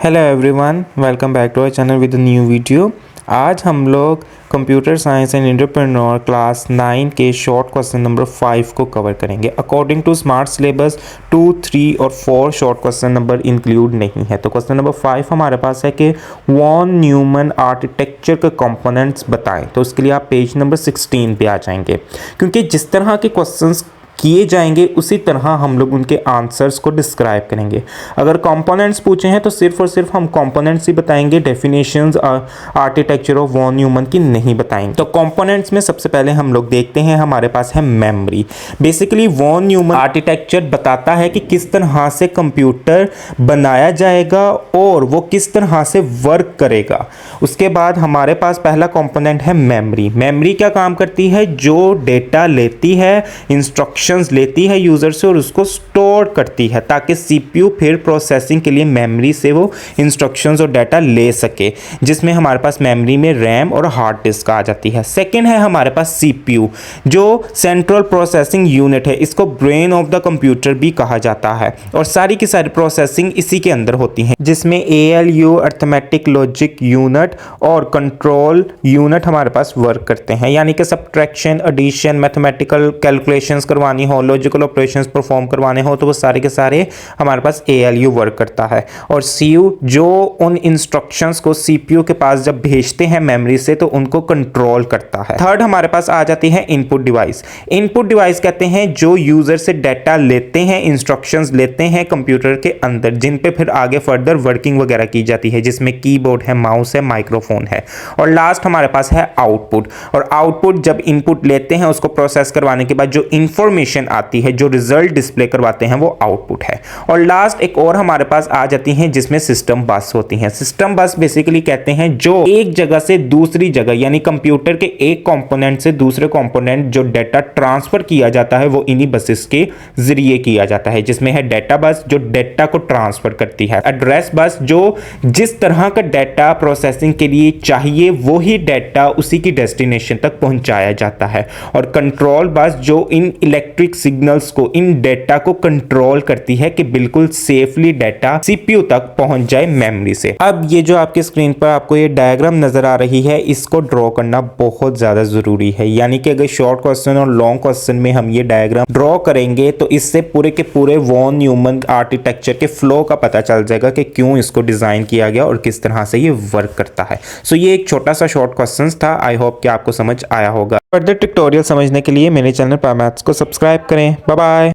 Hello everyone, welcome back to our channel with new video. आज हम लोग computer science and entrepreneur class 9 के short question number 5 को cover करेंगे। According to smart syllabus 2, 3 और 4 short question number include नहीं है। तो क्वेश्चन नंबर 5 हमारे पास है कि वॉन न्यूमन आर्किटेक्चर के कंपोनेंट्स बताएं। तो उसके लिए आप पेज नंबर 16 पे आ जाएंगे, क्योंकि जिस तरह के क्वेश्चंस किए जाएंगे उसी तरह हम लोग उनके आंसर्स को डिस्क्राइब करेंगे। अगर कंपोनेंट्स पूछे हैं तो सिर्फ और सिर्फ हम कंपोनेंट्स ही बताएंगे, definitions architecture of Von Neumann की नहीं बताएंगे। तो कंपोनेंट्स में सबसे पहले हम लोग देखते हैं, हमारे पास है memory. Basically Von Neumann architecture बताता है कि किस तरह से कंप्यूटर बनाया जाएगा और वो किस तरह से वर्क करेगा। उसके बाद हमारे पास पहला कंपोनेंट है मेमोरी। मेमोरी क्या काम करती है? जो डेटा लेती है, इंस्ट्रक्शन लेती है यूजर से और उसको स्टोर करती है, ताकि सीपीयू फिर प्रोसेसिंग के लिए मेमोरी से वो इंस्ट्रक्शंस और डाटा ले सके, जिसमें हमारे पास मेमोरी में रैम और हार्ड डिस्क आ जाती है। सेकंड है हमारे पास सीपीयू, जो सेंट्रल प्रोसेसिंग यूनिट है। इसको ब्रेन ऑफ द कंप्यूटर भी कहा जाता है और सारी की सारी प्रोसेसिंग इसी के अंदर होती है, जिसमें एएलयू अर्थमेटिक लॉजिक यूनिट और कंट्रोल यूनिट हमारे पास वर्क करते हैं। यानी कि सब्ट्रैक्शन, एडिशन, मैथमेटिकल कैलकुलेशंस करवानी हो, लॉजिकल ऑपरेशंस परफॉर्म करवाने हो, तो वो सारे के सारे हमारे पास एएलयू वर्क करता है। और सीयू जो उन इंस्ट्रक्शंस को सीपीयू के पास जब भेजते हैं मेमोरी से, तो उनको कंट्रोल करता है। थर्ड हमारे पास आ जाती है इनपुट डिवाइस। इनपुट डिवाइस कहते हैं जो यूजर से डाटा लेते हैं, इंस्ट्रक्शंस लेते हैं कंप्यूटर के अंदर, जिन पे फिर आगे फर्दर वर्किंग वगैरह की जाती है, जिसमें कीबोर्ड है, माउस है, माइक्रोफोन है। और लास्ट हमारे पास है आउटपुट। और आउटपुट जब इनपुट लेते हैं, उसको प्रोसेस करवाने के बाद जो इंफॉर्मेशन आती है, जो रिजल्ट डिस्प्ले करवाते हैं, वो आउटपुट है। और लास्ट एक और हमारे पास आ जाती है, जिसमें सिस्टम बस होती है। सिस्टम बस बेसिकली कहते हैं जो एक जगह से दूसरी जगह, यानी कंप्यूटर के एक कंपोनेंट से दूसरे कंपोनेंट जो डाटा ट्रांसफर किया जाता है, वो इन्हीं बसेस के जरिए किया जाता है, जिसमें है डाटा बस जो डाटा को ट्रांसफर करती है, एड्रेस बस जो जिस तरह का डाटा प्रोसेसिंग के लिए चाहिए वही डाटा उसी की डेस्टिनेशन तक पहुंचाया जाता है, और कंट्रोल बस जो इन इलेक्ट्रिक सिग्नल्स को, इन डाटा को कंट्रोल करती है कि बिल्कुल सेफली डाटा सीपीयू तक पहुंच जाए मेमोरी से। अब ये जो आपके स्क्रीन पर आपको ये डायग्राम नजर आ रही है, इसको ड्रॉ करना बहुत ज्यादा जरूरी है। यानी कि अगर शॉर्ट क्वेश्चन और लॉन्ग क्वेश्चन में हम ये डायग्राम ड्रॉ करेंगे तो इससे पूरे के पूरे वॉन न्यूमन आर्किटेक्चर के फ्लो का पता चल जाएगा कि क्यों इसको डिजाइन किया गया और किस तरह से ये वर्क करता है। सो ये एक छोटा सा शॉर्ट क्वेश्चन था। आई होप कि आपको समझ आया होगा। फर्दर ट्यूटोरियल समझने के लिए मेरे चैनल पावर मैथ्स को सब्सक्राइब करें। Bye bye.